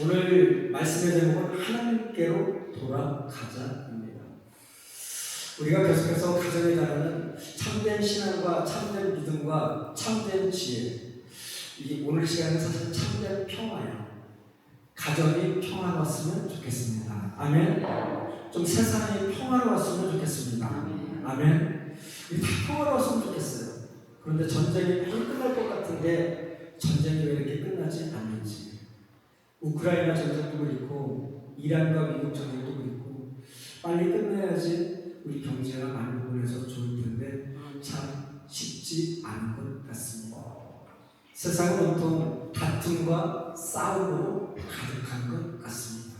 오늘 말씀의 제목은 하나님께로 돌아가자입니다. 우리가 계속해서 가정에 달하는 참된 신앙과 참된 믿음과 참된 지혜, 이 오늘 시간은 사실 참된 평화예요. 가정이 평화로웠으면 좋겠습니다. 아멘. 좀 세상이 평화로웠으면 좋겠습니다. 아멘. 우리 다 평화로웠으면 좋겠어요. 그런데 전쟁이 빨리 끝날 것 같은데 전쟁이 왜 이렇게 끝나지 않는지. 우크라이나 전쟁도 그렇고 이란과 미국 전쟁도 그렇고 빨리 끝내야지 우리 경제가 많은 부분에서 좋을 텐데 참 쉽지 않은 것 같습니다. 세상은 온통 다툼과 싸움으로 가득한 것 같습니다.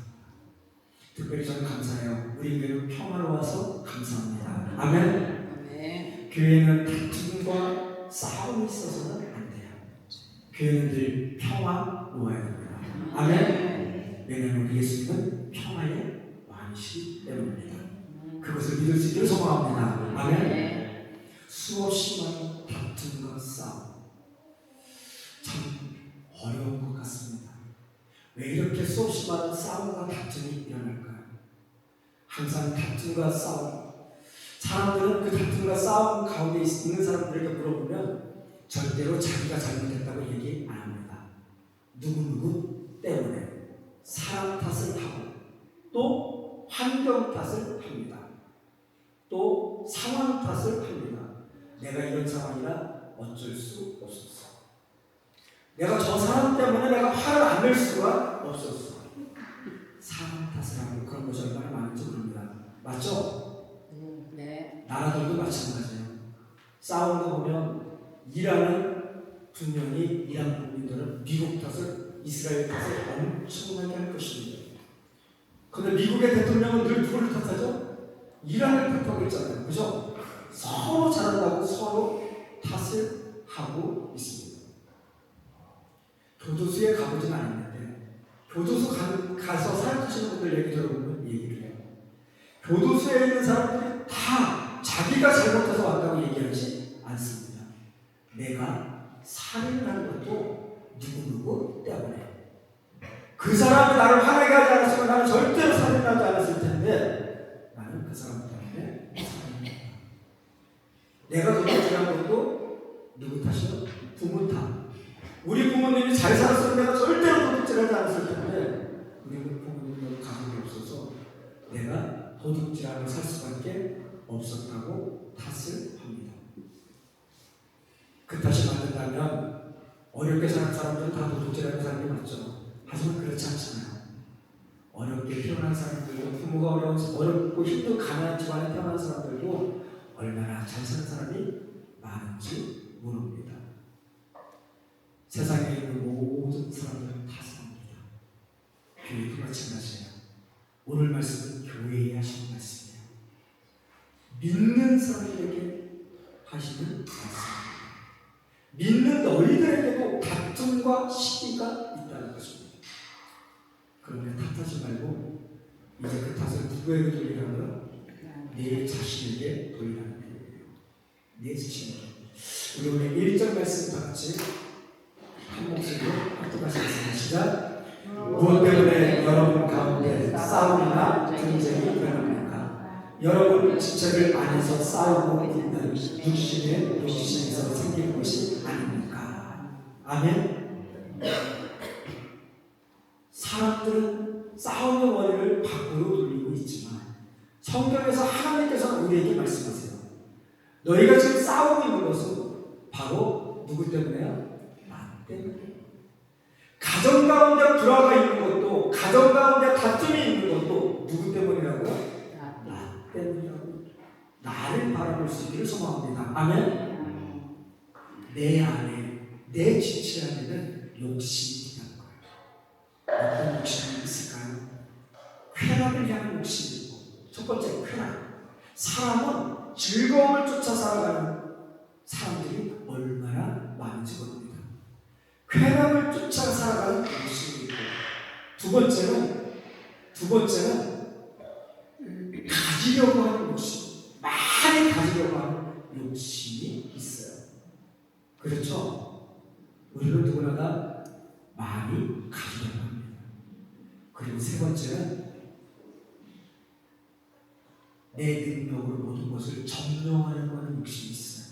특별히 저는 감사해요. 우리 교회는 평화로워서 감사합니다. 아멘. 교회는 다툼과 싸움이 있어서는 안 돼요. 교회는 늘 평화로워야 됩니다. 아멘. 왜냐하면 우리 예수님은 평화의 왕이시기 때문입니다. 그것을 믿을 수 있기를 소망합니다. 아멘. 수없이 많은 다툼과 싸움, 참 어려운 것 같습니다. 왜 이렇게 수없이 많은 싸움과 다툼이 일어날까요? 항상 다툼과 싸움, 사람들은 그 다툼과 싸움 가운데 있는 사람들에게 물어보면 절대로 자기가 잘못했다고 얘기 안 합니다. 누구누구 때문에 사람 탓을 하고 또 환경 탓을 합니다. 또 상황 탓을 합니다. 내가 이런 상황이라 어쩔 수 없었어. 내가 저 사람 때문에 내가 화를 안 낼 수가 없었어. 사람 탓을 하고 그런 것이 얼마나 많은지 모릅니다. 맞죠? 네. 나라들도 마찬가지예요. 싸우는 거 보면 이란은 분명히 이란 국민들은 미국 탓을 이스라엘 탓을 엄청나게 할 것입니다. 그런데 미국의 대통령은 늘 누구를 탓하죠? 이란을 탓하고 있잖아요. 그죠? 서로 잘한다고 서로 탓을 하고 있습니다. 교도소에 가보지는 않았는데 교도소 가서 사역하시는 분들 얘기 들어보면 얘기를 해요. 교도소에 있는 사람들이 다 자기가 잘못해서 왔다고 얘기하지 않습니다. 내가 살인을 한 것도 누구누구 때문에. 그 사람이 나를 화나게 하지 않았으면 나는 절대로 살인하지 않았을 텐데 나는 그 사람 때문에 살인했다. 내가 도둑질한 것도 누구 탓이요? 부모 탓. 우리 부모님이 잘 살았으면 내가 절대로 도둑질하지 않았을 텐데 우리 부모님은 가족이 없어서 내가 도둑질하며 살 수밖에 없었다고 탓을 합니다. 그 탓이 맞는다면 어렵게 사는 사람들은 다 도둑질하는 사람이 맞죠. 하지만 그렇지 않잖아요. 어렵게 태어난 사람들도 부모가 어렵고 힘든 가난한 집안에 태어난 사람들도 얼마나 잘 사는 사람이 많은지 모릅니다. 세상에 있는 모든 사람들은 다 사람입니다. 교회도 마찬가지예요. 오늘 말씀은 교회에 하시는 말씀이에요. 믿는 사람들에게 하시는 말씀입니다. 믿는 너희들에게도 다툼과 시기가 있다는 것입니다. 그러면 탓하지 말고 이제 그 탓을 누구에게 돌리라고요? 내 자신에게 돌리라는 거예요. 내 자신에게. 우리 오늘 1절 말씀 다 같이 한 목소리로 합독하시겠습니다. 시작. 무엇 때문에 여러분 가운데 싸움이나 전쟁이 일어납니까? 여러분 지체를 안에서 싸우고 있는 육신의 욕심에서 생긴 것이 아닙니까? 아멘. 사람들은 싸움의 원인을 밖으로 돌리고 있지만 성경에서 하나님께서 우리에게 말씀하세요. 너희가 지금 싸우고 있는 것은 바로 누구 때문에요? 때문에. 가정 가운데 불화가 있는 것도, 가정 가운데 다툼이 있는 것도 누구 때문이라고요? 나 때문이라고. 나를 바라볼 수 있기를 소망합니다. 아멘. 내 안에, 내 지체 안에는 욕심이 있다는 거예요. 어떤 욕심이 있을까요? 쾌락을 향한 욕심이 있고, 첫 번째 쾌락. 사람은 즐거움을 쫓아 살아가는 사람들이 얼마나 많은지 모릅니다. 쾌락을 쫓아 살아가는 욕심이 있고, 두 번째는 가지려고 하는 욕심, 많이 가지려고 하는 욕심이 있어요. 그렇죠? 우리는 누구나 다 많이 가지려고 합니다. 그리고 세 번째는 내 능력으로 모든 것을 점령하려고 하는 욕심이 있어요.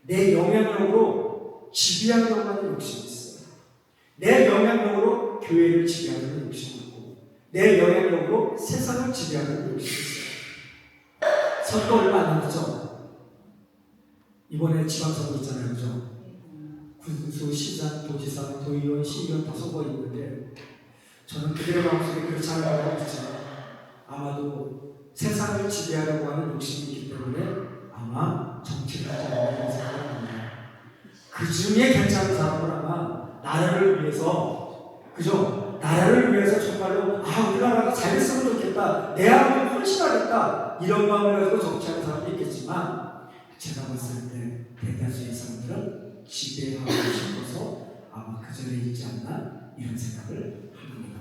내 영향력으로 지배하려고 하는 욕심이 있어요. 내 영향력으로 교회를 지배하려는 욕심이 있고, 내 영향력으로 세상을 지배하려는 욕심이 있어요. 선거 얼마 안 남았죠? 이번에 지방선거 있잖아요, 그죠? 군수, 시장, 도지사, 도의원, 시의원 다 선거 있는데, 저는 그들의 마음속에 그렇지 않다고 했지만 아마도 세상을 지배하려고 하는 욕심이 있기 때문에 아마 정치를 하지 않는 생각을 합니다. 그 중에 괜찮은 사람은 아마 나라를 위해서, 그죠? 나라를 위해서 정말로 우리나라가 잘 됐으면 좋겠다, 내 아버지 헌신하겠다, 이런 마음을 가지고 정치하는 사람도 있겠지만, 제가 봤을 때 대다수의 사람들은 지배하고 싶어서 아마 그 자리에 있지 않나 이런 생각을 합니다.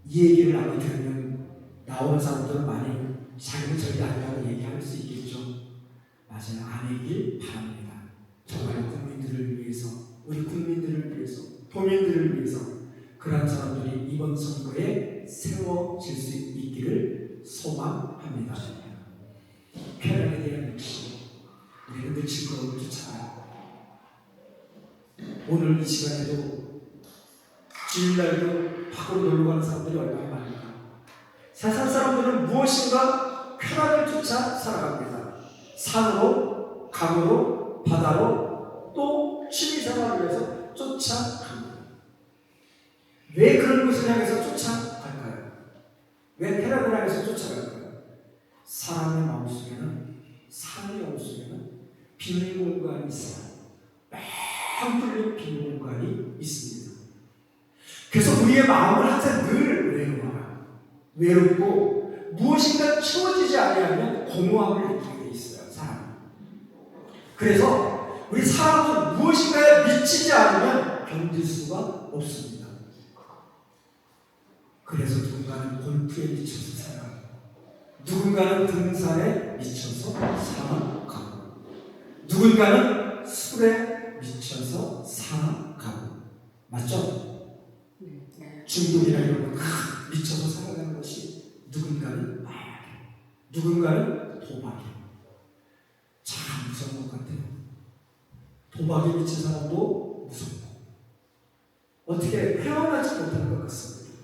이 얘기를 아마 들으면 나오는 사람들은 많이 자기는 저리 아니라고 얘기할 수 있겠죠. 맞아요. 아니길 바랍니다. 정말 국민들을 위해서, 우리 국민들을 위해서, 도민들을 위해서 그런 사람들이 이번 선거에 세워질 수 있기를 소망합니다. 쾌락에 대한 욕심, 우리는 늘 즐거움을 쫓아가요. 오늘 이 시간에도 주일날도 밖으로 놀러 가는 사람들이 얼마나 많을까. 세상 사람들은 무엇인가 쾌락을 쫓아 살아갑니다. 산으로, 강으로, 바다로, 또 취미생활을 위해서 쫓아갑니다. 왜 그런 곳을 향해서 쫓아갈까요? 왜 쾌락을 향해서 쫓아갈까요? 사람의 마음속에는, 사람의 마음속에는 비밀 공간이 있어요. 뻥 뚫린 비밀 공간이 있습니다. 그래서 우리의 마음은 항상 늘 외로워요. 외롭고 무엇인가 채워지지 아니하면 공허함을 느끼게 돼 있어요, 사람은. 그래서 우리 사람은 무엇인가에 미치지 않으면 견딜 수가 없습니다. 그래서 누군가는 골프에 미쳐서 살아가고, 누군가는 등산에 미쳐서 살아가고, 누군가는 술에 미쳐서 살아가고, 맞죠? 중독이나 이런 거 미쳐서 살아가는 것이 누군가는 마약, 누군가는 도박이에요. 참 무서운 것 같아요. 도박에 미친 사람도 무섭고 어떻게 헤어나지 못하는 것 같습니다.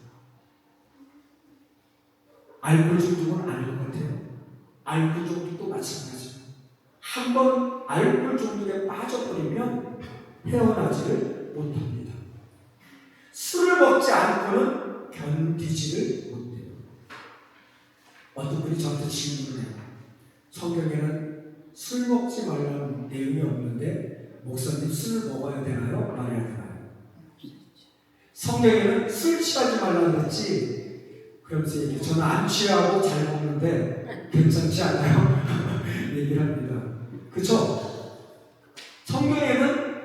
알코올 중독은 아닌 것 같아요. 알코올 중독도 마찬가지예요. 한번 알코올 중독에 빠져버리면 헤어나지를 못합니다. 술을 먹지 않고는 견디지를 못해요. 어떤 분이 저한테 질문을 해요. 성경에는 술 먹지 말라는 내용이 없는데 목사님 술을 먹어야 되나요? 말아야 되나요? 성경에는 술 취하지 말라고 그랬지. 그러면서 얘기해요. 저는 안 취하고 잘 먹는데 괜찮지 않아요? 얘기를 합니다. 그렇죠? 성경에는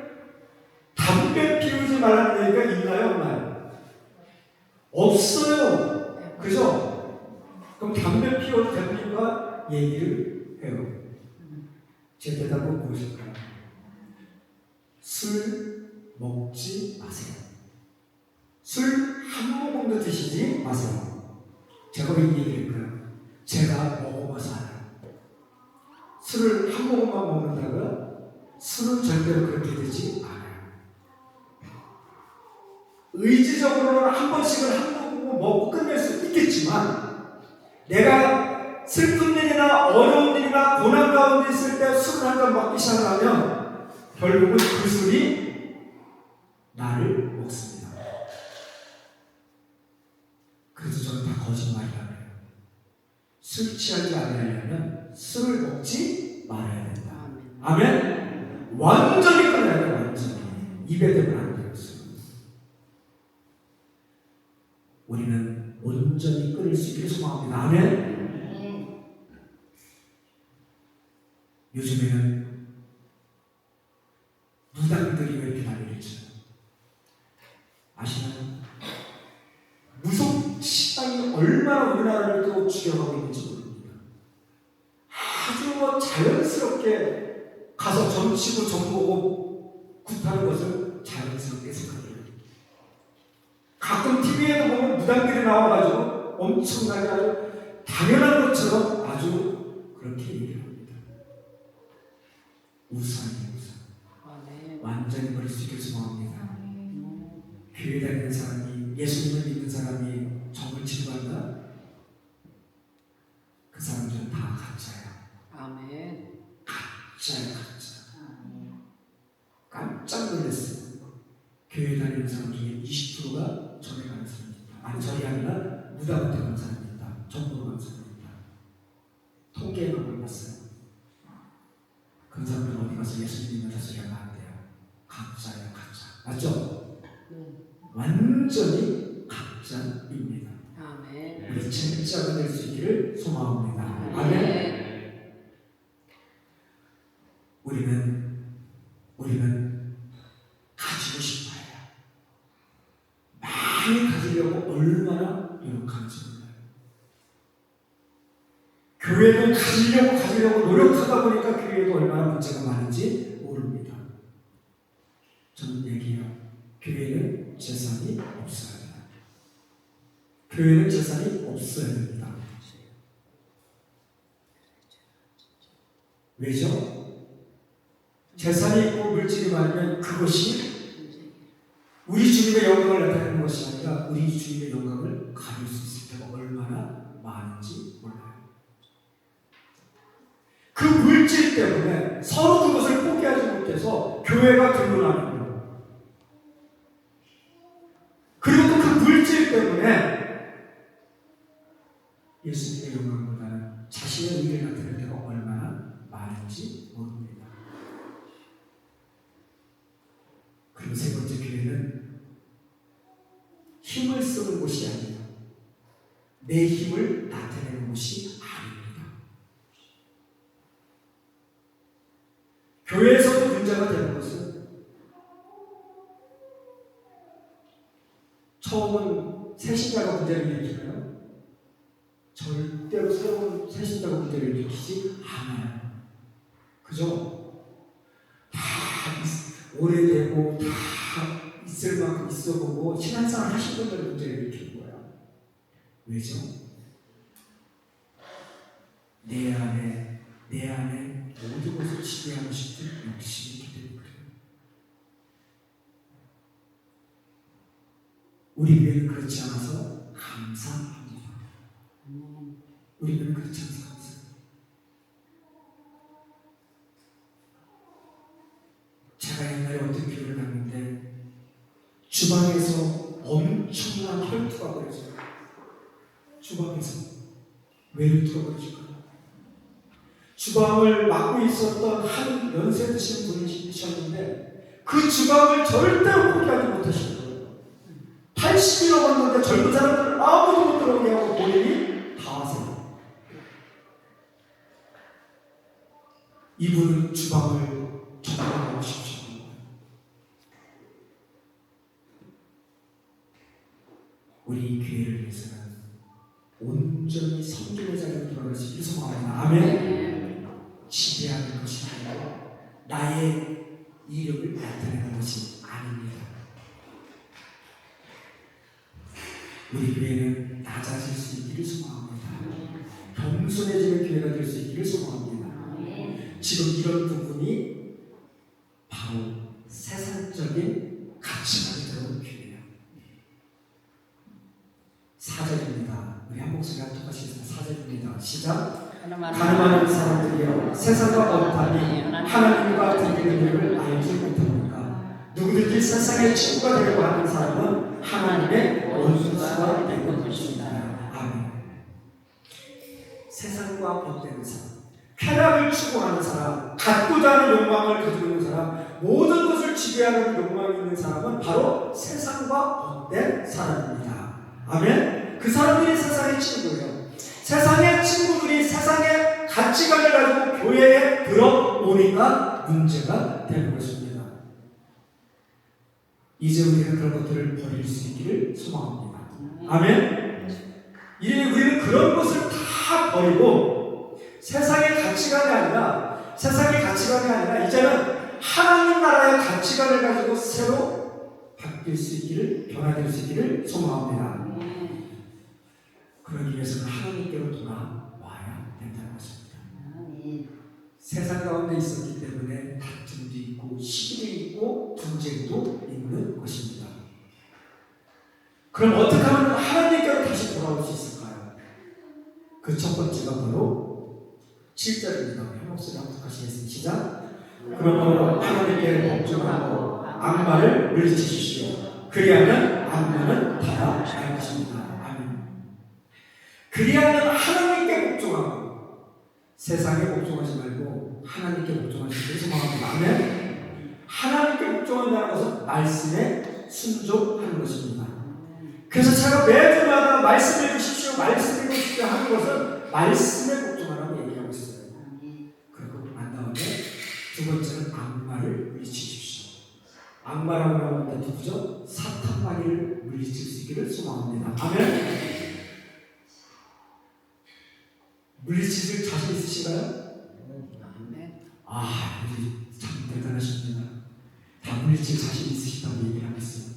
담배 피우지 말라는 얘기가 있나요? 없나요? 없어요. 그죠? 그럼 담배 피워도 됩니까? 얘기를 해요. 제 대답은 무엇일까요? 술 먹지 마세요. 술 한 모금도 드시지 마세요. 제가 왜 얘기할까요? 제가 먹어봐서 알아요. 술을 한 모금만 먹는다고요? 술은 절대로 그렇게 되지 않아요. 의지적으로는 한 번씩은 한 모금 먹고 끝낼 수 있겠지만, 내가 슬픈 일이나 어려운 일이나 고난 가운데 있을 때 술을 한 잔 먹기 시작하면 결국은 그 술이 나를 먹습니다. 그래서 저는 다 거짓말이라고 해요. 술 취하지 않으려면 술을 먹지 말아야 된다. 아멘? 완전히 끊어야 돼요. 완전히. 입에 대면 안 돼요. 우리는 온전히 끊을 수 있기를 소망합니다. 아멘? 요즘에는 무당들이 왜 이렇게 난리를쳐요? 아시나요? 무속 식당이 얼마나 우리나라를 또 죽여가고 있는지 모릅니다. 아주 자연스럽게 가서 점 치고 점 보고 굿하는 것을 자연스럽게 생각해요. 가끔 그리고 TV에도 보면 무당들이 나와가지고 엄청나게 아주 당연한 것처럼 아주 그렇게 얘기를 합니다. 우상이에요, 우상. 완전히 버릴 수 있기를 소망합니다. 교회 다니는 사람이, 예수님을 믿는 사람이 정을 치료한다? 그 사람들은 다 가짜야. 아멘. 가짜야, 가짜. 깜짝 놀랐어요. 교회 다니는 사람 중에 20%가 절에 가는 사람이 있다. 아니, 절이 아니라 무당한테 가는 사람이 있다. 전도로 가는 사람이 있다. 통계만 올랐어요. 그 사람들은 어디 가서 예수님 믿는다 소리가 안 돼요. 가짜야, 가짜. 맞죠? 완전히 가짜입니다. 아멘. 우리 진짜가 될 수 있기를 소망합니다. 아멘. 우리는 가지고 싶어요. 많이 가지려고 얼마나 노력하는지 몰라요. 교회도 가지려고 노력하다 보니까 교회도 얼마나 문제가 많은지 모릅니다. 저는 얘기해요. 교회는 재산이 없어야 돼요. 교회는 재산이 없어야 됩니다. 왜죠? 재산이 있고 물질이 많으면 그것이 우리 주님의 영광을 나타내는 것이 아니라 우리 주님의 영광을 가릴 수 있을 때가 얼마나 많은지 몰라요. 그 물질 때문에 서로 그것을 포기하지 못해서 교회가 들러나는 거예요. 그리고 또 그 물질 때문에 예수님의 영광보다는 자신의 의를 나타낼 때가 얼마나 많은지 모릅니다. 그리고 세 번째, 교회는 힘을 쓰는 곳이 아니에요. 내 힘을 나타내는 곳이 아닙니다. 교회에서도 문제가 되는 것은 처음은 새신자가 문제를 일으키나요? 절대로 새로운 새신자가 문제를 일으키지 않아요. 그죠? 오래되고 다 있을 만큼 있어보고 신앙생활 하신 분들의 문제를 일으키는 거야. 왜죠? 내 안에 모든 것을 지배하고 싶은 욕심이 있기 때문에 그래요. 우리 교회는 그렇지 않아서 감사합니다. 우리 교회는 그렇지 않아서 감사합니다. 제가 옛날에 어떤 교회를 갔는데 주방에서 엄청난 혈투가 벌어져요. 주방에서 왜 혈투가 벌어질까요? 주방을 맡고 있었던 한 연세 드신 분이셨는데 그 주방을 절대로 포기하지 못하신 거예요. 80이 넘었는데 젊은 사람들은 아무도 못 들어오게 하고 본인이 다 하세요. 이분은 주방을 전담하고 싶죠. 우리 교회를 위해서는 온전히 성경의 자리로 돌아갈 수 있게 소망합니다. 아멘. 지배하는 것이 아니고 나의 이력을 나타내는 것이 아닙니다. 우리 교회는 낮아질 수 있기를 소망합니다. 겸손해지는 교회가 될 수 있기를 소망합니다. 지금 이런 부분이 바로 세상적인 가치관이 들어온 교회예요. 4절입니다. 우리 한 목소리가 똑같이 있습니다. 4절입니다. 시작. 가늠하는 사람들이여 세상과 언판이 하나님과 드리는 일을 알지 못합니까? 누구든지 세상의 친구가 되려고 하는 사람은 하나님의 원수가 되는 것입니다. 아멘. 세상과 벗되는 사람, 쾌락을 추구하는 사람, 갖고자 하는 욕망을 가지고 있는 사람, 모든 것을 지배하는 욕망이 있는 사람은 바로 세상과 벗된 사람입니다. 아멘. 그 사람들이 세상의 친구예요. 세상의 친구들이 세상의 가치관을 가지고 교회에 들어오니까 문제가 되는 것입니다. 이제 우리는 그런 것들을 버릴 수 있기를 소망합니다. 아멘. 이제 우리는 그런 것을 다 버리고 세상의 가치관이 아니라 이제는 하나님 나라의 가치관을 가지고 새로 바뀌어야 바뀔 수 있기를, 변화될 수 있기를 소망합니다. 아멘. 그러기 위해서는 하나님께로 돌아와야 된다는 것입니다. 아멘. 세상 가운데 있었기 때문에 다툼도 있고 시기도 있고 분쟁도 있는 것입니다. 그럼 어떻게 하면 하나님께로 다시 돌아올 수 있을까요? 그 첫 번째가 바로 7절입니다. 한 목소리 한번 하시겠습니다. 시작. 그러므로 하나님께 복종하고 악마를 물리치십시오. 그리하면 악마는 달아날 것입니다. 아멘. 그리하면 하나님께 복종하고 세상에 복종하지 말고 하나님께 복종하시기를 소망합니다. 아멘. 하나님께 복종한다는 것은 말씀에 순종하는 것입니다. 그래서 제가 매주마다 말씀 읽으십시오, 말씀 읽으십시오 하는 것은 말씀에 복종하라고 얘기하고 있어요. 그리고 난 다음에 두 번째는 악마를 물리치십시오. 악마라고 하는데 누구죠? 사탄 마귀를 물리칠 수 있기를 소망합니다. 아멘. 물리치실 자신 있으신가요? 아멘. 아, 우리 참 대단하십니다. 다 물리칠 자신 있으시다고 얘기를 하겠어요.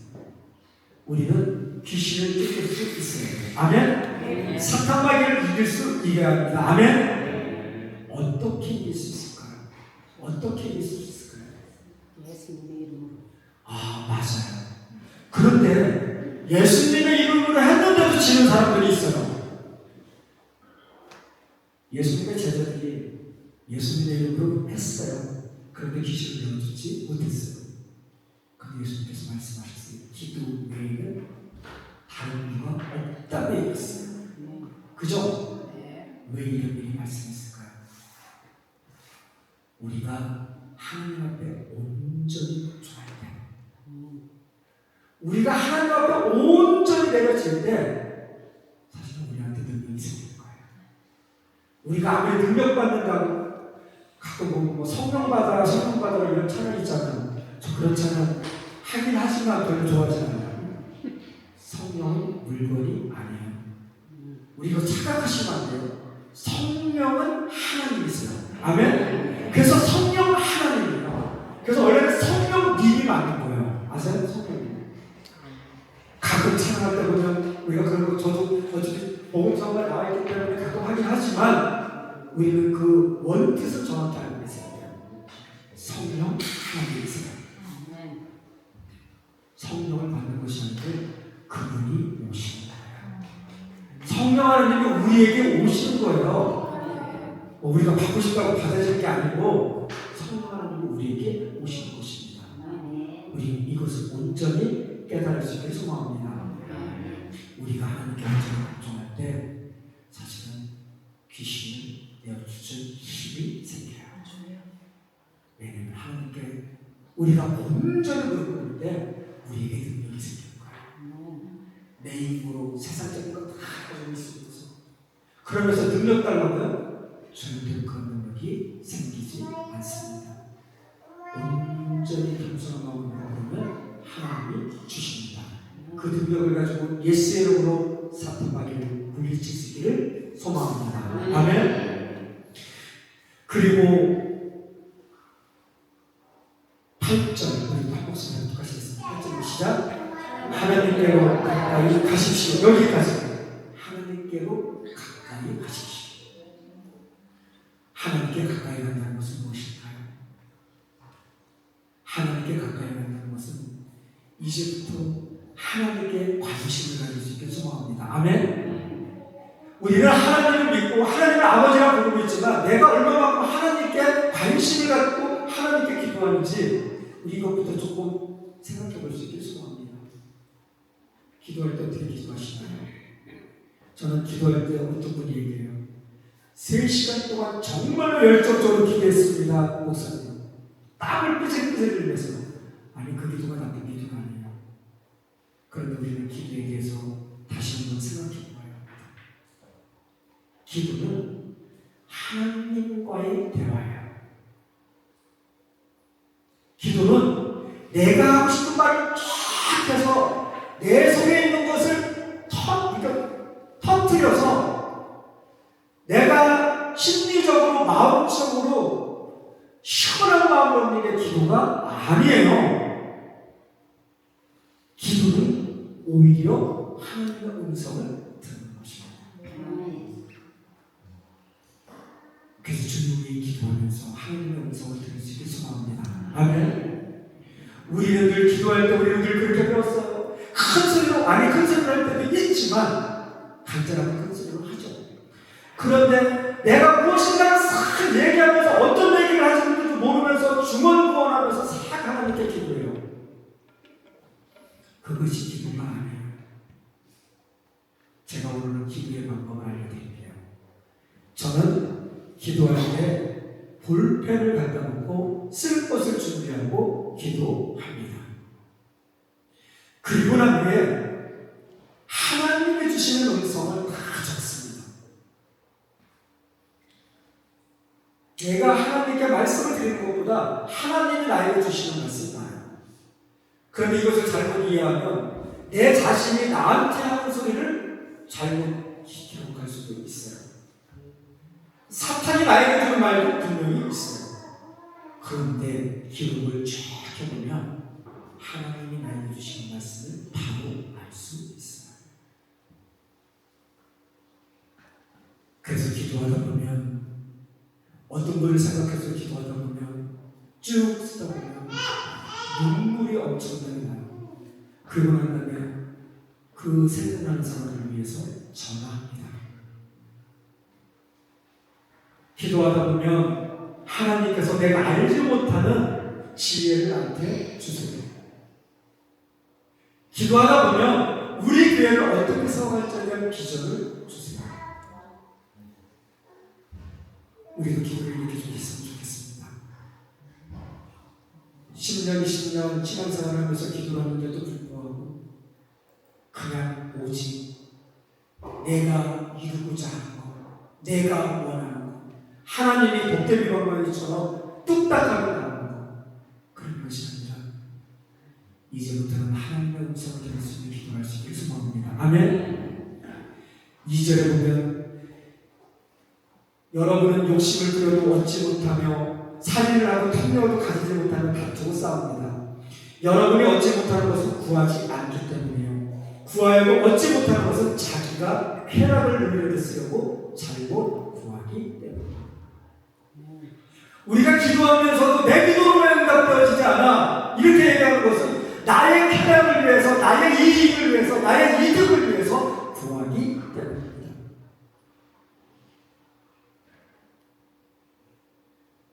우리는 귀신을 쫓을 수 있어요. 아멘. 사탄 마귀를 이겨야 합니다. 아멘. 어떻게 이길 수 있을까요? 어떻게 이길 수 있을까요? 예수님의 이름으로. 아, 맞아요. 그런데 예수님의 이름으로 했는데도 지는 사람들이 있어요. 예수님의 제자들이 예수님의 이름으로 했어요. 그런데 귀신을 내어주지 못했어요. 근데 예수님께서 말씀하셨어요. 기도 외에는 다른 이유가 없다고 얘기했어요. 그죠? 네. 왜 이런 일이 말씀했을까요? 우리가 하나님 앞에 온전히 복종할 때, 우리가 하나님 앞에 온전히 내려질 때 사실은 우리한테 능력이 생길 거예요. 우리가 아무리 능력받는다고 가끔 뭐 성령받아라 이런 찬양 있잖아요. 저 그런 찬양 하긴 하지만 별로 좋아하지 않아요. 성령은 물건이 아니에요. 우리 이거 착각하시면 안 돼요. 성령은 하나님이세요. 아멘? 그래서 성령 하나님이에요. 그래서 원래는 성령님이 맞는 거예요. 아세요? 성령님. 가끔 찬양할 때 보면 우리가 그런 거 저도 어차피 복음서가 나와있기 때문에 가끔 하긴 하지만 우리는 그 원뜻을 정확히 알고 있어야 돼요. 성령 하나님이세요. 아멘. 성령을 받는 것이 아니고 그분이 오시는 거예요. 성령 하나님이 우리에게 오시는 거예요. 우리가 받고 싶다고 받아질 게 아니고 성령 하나님이 우리에게 오시는 것입니다. 우리 이것을 온전히 깨달을 수 있게 소망합니다. 우리가 하나님께 온전히 복종할 때 사실은 귀신을 내어주실 힘이 생겨요. 왜냐하면 하나님께 우리가 온전히 부를 때 우리에게 능력이 생기는 거예요. 내 입으로 세상적인 것 다 가지고 있으면서 그러면서 능력 달라고요? 절대로 그런 능력이 생기지 않습니다. 온전히 겸손한 마음으로 부르면 하나님이 주십니다. 그 능력을 가지고 예수의 이름으로 사탄 마귀를 물리칠 수 있기를 소망합니다. 아멘. 그리고 8절 우리 한 목소리 하시겠습니다. 8절 시작. 하나님께로 가까이 가십시오. 여기까지. 하나님께로 가까이 가십시오. 하나님께 가까이 간다는 것은 무엇일까요? 하나님께 가까이 간다는 것은 이제부터 하나님께 관심을 가질 수 있게 소망합니다. 아멘. 우리는 하나님을 믿고 하나님을 아버지라 부르고 있지만 내가 얼마만큼 하나님께 관심을 갖고 하나님께 기도하는지 우리 이것부터 조금 생각해 볼 수 있게 소망합니다. 기도할 때 어떻게 기도하시나요? 저는 기도할 때 어떤 분이 얘기해요. 3시간 동안 정말로 열정적으로 기도했습니다. 목사님. 땀을 삐질삐질 흘려서. 아니 그 기도가 나쁜 기도가 아니에요. 그런데 우리는 기도에 대해서 다시 한번 생각해 봐야 합니다. 기도는 하나님과의 대화예요. 기도는 내가 하고 싶은 말을 쫙 해서 내 속에 있는 것을 터뜨려서 내가 심리적으로 마음적으로 시원한 마음으로 있는 게 기도가 아니에요. 바로 하나님의 음성을 듣는 것입니다. 그래서 주님이 기도하면서 하나님의 음성을 들을 수 있게 소망합니다. 아멘. 우리는 늘 기도할 때 우리는 늘 그렇게 배웠어요. 큰 소리로, 큰 소리로 할 때도 있지만 간절하게 큰 소리로 하죠. 그런데 내가 무엇인가 싹 얘기하면서 어떤 얘기를 하시는지도 모르면서 중언부언하면서 싹 하나님께 기도해요. 그것이 기도가 아니에요. 제가 오늘 기도의 방법을 알려드릴게요. 저는 기도할 때 볼펜을 갖다 놓고 쓸 것을 준비하고 기도합니다. 그리고 난 후에 하나님이 주시는 음성을 다 적습니다. 내가 하나님께 말씀을 드리는 것보다 하나님이 나에게 주시는 말씀이 나아요. 그런데 이것을 잘못 이해하면 내 자신이 나한테 하는 소리를 잘못 기록할 수도 있어요. 사탄이 나에게 주는 말도 분명히 있어요. 그런데 기록을 쭉 해보면 하나님이 나에게 주시는 말씀을 바로 알 수 있어요. 그래서 기도하다 보면 어떤 것을 생각해서 기도하다 보면 쭉 쓰다 보면 눈물이 엄청나게 나요. 그러고 난 다음에 그 생각나는 사람을 위해서 전화합니다. 기도하다 보면 하나님께서 내가 알지 못하는 지혜를 나한테 주세요. 기도하다 보면 우리 교회를 어떻게 세워갈지에 대한 비전을 주세요. 우리도 기도를 이렇게 좀 했으면 좋겠습니다. 10년, 20년 신앙생활을 하면서 기도를 하는데도 불구하고 그냥 오직 내가 이루고자 하는 것, 내가 원하는 것, 하나님이 도깨비방망이처럼 뚝딱하게 나오는 것, 그런 것이 아니라 이제부터는 하나님의 음성을 들을 수 있는 기도할 수 있기를 소망합니다. 아멘. 2절에 보면 여러분은 욕심을 부려도 얻지 못하며 살인을 하고 탐욕도 가지지 못하며 다투고 싸웁니다. 여러분이 얻지 못하는 것은 구하지 않기 때문이에요. 구하여도 얻지 못하는 것은 자기가 쾌락을 누리려 쓰려고 잘못 구하기 때문입니다. 우리가 기도하면서도 내 기도로만 응답되어지지 않아 이렇게 얘기하는 것은 나의 쾌락을 위해서, 나의 이익을 위해서, 나의 이득을 위해서 구하기 때문입니다.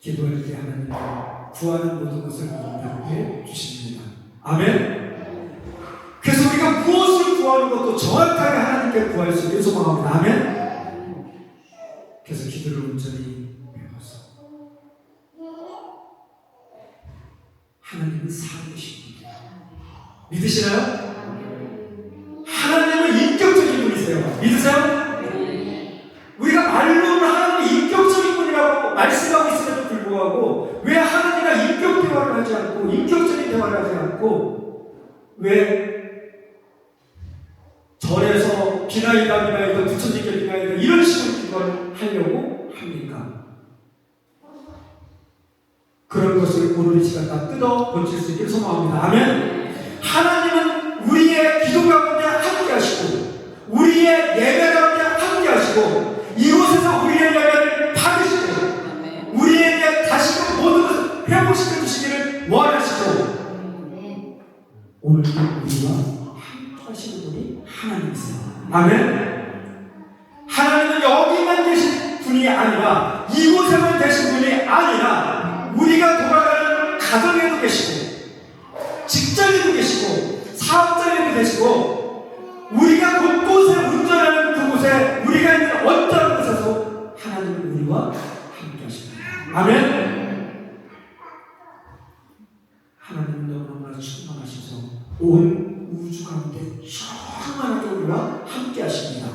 기도할 때 하나님은 구하는 모든 것을 응답해 주십니다. 아멘. 그래서 우리가 무엇을 구하는 것도 정확하게 하나님께 구할 수 있게 소망합니다. 아멘. 그래서 기도를 온전히 배워서 하나님은 살아계신 분이에요. 믿으시나요? 하나님은 인격적인 분이세요. 믿으세요? 우리가 말로는 하나님이 인격적인 분이라고 말씀하고 있음에도 불구하고 왜 하나님과 인격 대화를 하지 않고 인격적인 대화를 하지 않고 왜 절에서 비나이다 비나이다 부처님께 비나이다 이런 식으로 기도를 하려고 합니까? 그런 것을 오늘 이 시간 다 뜯어 고칠 수 있기를 소망합니다. 아멘. 하나님은 우리의 기도 가운데 함께 하시고 우리의 예배 가운데 함께 하시고 이곳에서 우리의 예배를 받으시고 우리에게 다시금 모든 것을 회복시켜 주시기를 원하시고 오늘도 우리와 함께 하시는 분이 하나님이세요. 아멘. 하나님은 여기만 계신 분이 아니라 이곳에만 계신 분이 아니라 우리가 돌아가는 가정에도 계시고 직장에도 계시고 사업장에도 계시고 우리가 곳곳에 운전하는 그곳에 우리가 있는 어떠한 곳에서 하나님은 우리와 함께 하십니다. 아멘. 하나님은 너무나 충만하셔서 온 우주 가운데 충만하게 우리와 함께 하십니다.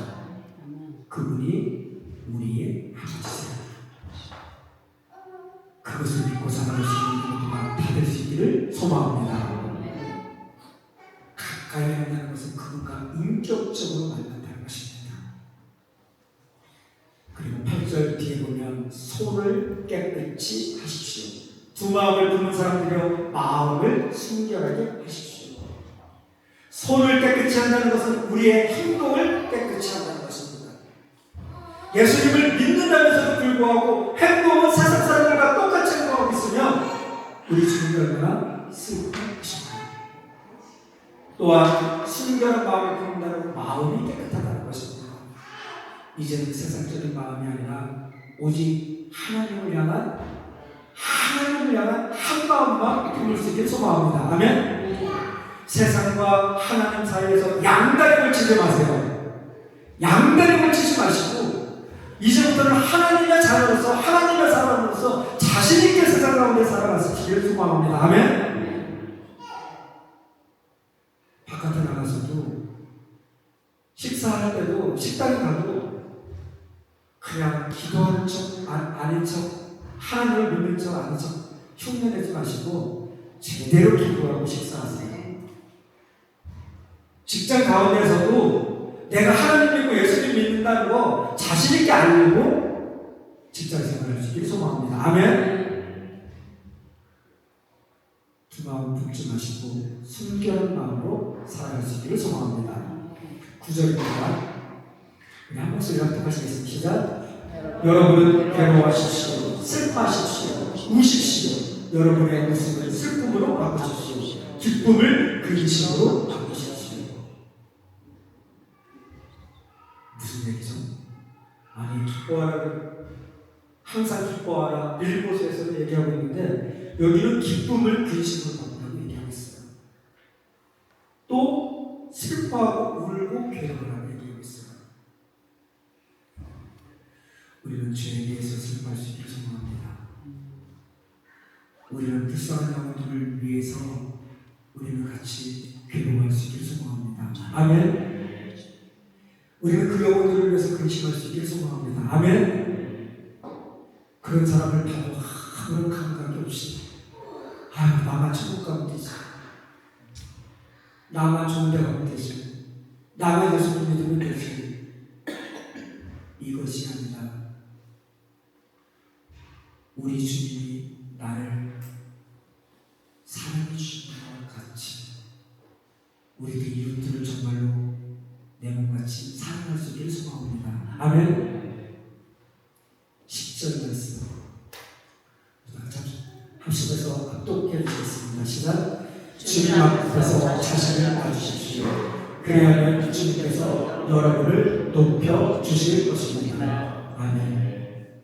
그분이 우리의 하나님이세요. 그것을 믿고 살아갈 수 있는 우리가 다 될 수 있기를 소망합니다. 가까이 만나는 것은 그분과 인격적으로 만난다는 것입니다. 그리고 8절 뒤에 보면 손을 깨끗이 하십시오. 두 마음을 품은 사람들이여 마음을 순결하게 하십시오. 손을 깨끗이 한다는 것은 우리의 행동을 깨끗이 한다는 것입니다. 예수님을 믿는다면서도 불구하고 행동은 세상 사람들과 똑같이 행동하고 있으면 우리 주님이 얼마나 슬픈 것입니다. 또한 순결한 마음을 품는다는 마음이 깨끗하다는 것입니다. 이제는 세상적인 마음이 아니라 오직 하나님을 향한 한 마음만 품을 수 있기를 소망합니다. 아멘. 세상과 하나님 사이에서 양다리 걸치지 마세요. 양다리 걸치지 마시고 이제부터는 하나님의 자녀로서 하나님의 사람으로서 자신 있게 세상 가운데 살아가시기를 소망합니다. 아멘. 바깥에 나가서도 식사할 때도 식당에 가도 그냥 기도하는 척 아닌 척 하나님을 믿는 척 아닌 척 흉내내지 마시고 제대로 기도하고 식사하세요. 직장 가운데에서도 내가 하나님 믿고 예수님 믿는다는 거 자신 있게 알고 직장 생활을 하시길 소망합니다. 아멘. 두 마음 붓지 마시고 순결한 마음으로 살아가시기를 소망합니다. 9절입니다. 우리 한 목소리 합독하시겠습니다. 시작. 여러분은 괴로워하십시오. 슬퍼하십시오. 우십시오. 여러분의 웃음을 슬픔으로 바꾸십시오. 기쁨을 근심으로 바꾸십시오. 무슨 얘기죠? 아니 기뻐하라 항상 기뻐하라 일보서에서 얘기하고 있는데 여기는 기쁨을 근심으로 바꾸라고 얘기하고 있어요. 또 슬퍼하고 울고 괴로워하라고 얘기하고 있어요. 우리는 죄에 대해서 슬퍼할 수 있기를 소망합니다. 우리는 불쌍한 영혼들을 위해서 우리는 같이 괴로워할 수 있기를 소망합니다. 아멘. 우리는 그 영혼들을 위해서 근심할 수 있기를 소망합니다. 아멘. 그런 사람을 봐도 아무런 감각이 없이 나만 천국 가면 되지, 나만 좋은 데 가면 되지, 나만 예수님 믿으면 되지, 이것이 아니라 우리 주님이 나를 사랑해 주신 것과 같이 우리도 이웃들을 정말로 내 몸같이 사랑할 수 있기를 소망합니다. 아멘. 10절 말씀 합심해서 합독해 주시겠습니다. 시작. 주님 앞에서 자신을 놔주십시오. 그래야만 주님께서 여러분을 높여 주실 것입니다. 아멘.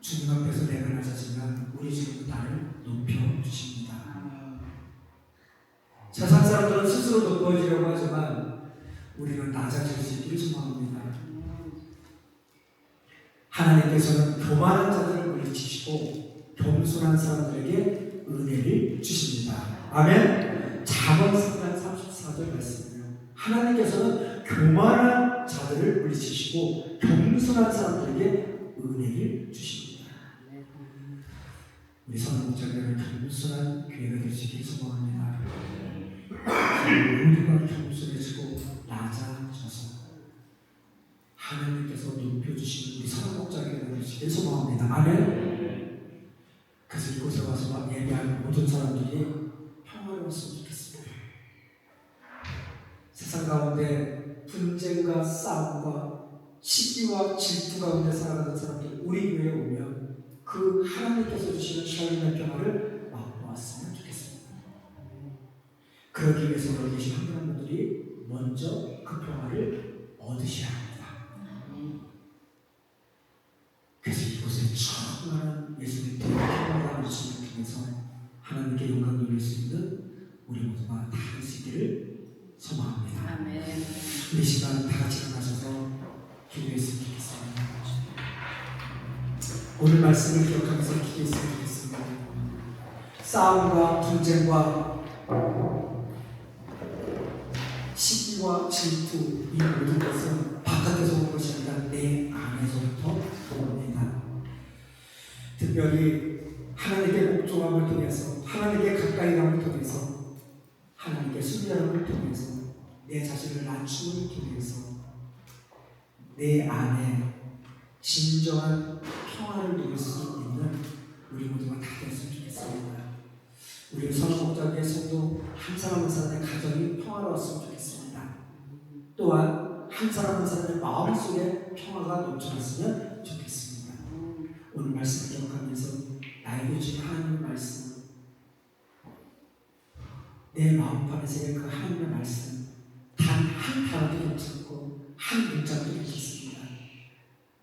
주님 앞에서 내가 낮아지면 우리 주님은 나를 높여 주십니다. 세상 사람들은 스스로 높아지려고 하지만 우리는 낮아질 수 있기를 소망합니다. 하나님께서는 교만한 자들을 물리치시고 겸손한 사람들에게 은혜를 주십니다. 아멘. 잠언 3장 34절 말씀이에요. 하나님께서는 교만한 자들을 물리치시고 겸손한 사람들에게 은혜를 주십니다. 우리 선목자들은 겸손한 교회가 될 수 있기를 소망합니다. 모두가 겸손해지고 낮아져서 하나님께서 높여주시는 우리 선목자교회가 될 수 있기를 소망합니다. 아멘. 그래서 이곳에 와서 예배하는 모든 사람들이 평화로웠으면 좋겠습니다. 세상 가운데 분쟁과 싸움과 시기와 질투 가운데 살아가는 사람들이 우리 교회에 오면 그 하나님께서 주시는 샬롬의 평화를 맛보았으면 좋겠습니다. 그러기 위해서 여기 계신 한 분들이 먼저 그 평화를 얻으셔야 합니다. 그래서 이곳에 충만한 예수님의 평화를 주시는 통해서 하나님께 영광 돌릴 수 있는 우리 모두가 다 할 수 있기를 소망합니다. 아멘. 이 시간 다 같이 일어나셔서 기도했으면 좋겠습니다. 오늘 말씀을 기억하면서 기도했으면 좋겠습니다. 싸움과 분쟁과 시기와 질투 이 모든 것은 바깥에서 온 것이 아니라 내 안에서부터 옵니다. 특별히 하나님께 복종함을 통해서 하나님께 가까이 감을 통해서 하나님께 순결함을 통해서 내 자신을 낮춤을 통해서 내 안에 진정한 평화를 누릴 수 있는 우리 모두가 다 됐으면 좋겠습니다. 우리 선호목자의 성도 한 사람 한 사람의 가정이 평화로웠으면 좋겠습니다. 또한 한 사람 한 사람의 마음속에 평화가 넘쳐났으면 좋겠습니다. 오늘 말씀을 기억하면서 나에게 주신 하나님의 말씀, 내 마음판에서의 그 하나님의 말씀 단 한 단어도 괜찮고 한 문장도 괜찮습니다.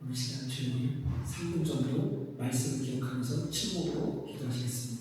오늘 시간 조용히 3분 정도 말씀을 기억하면서 침묵으로 기도하시겠습니다.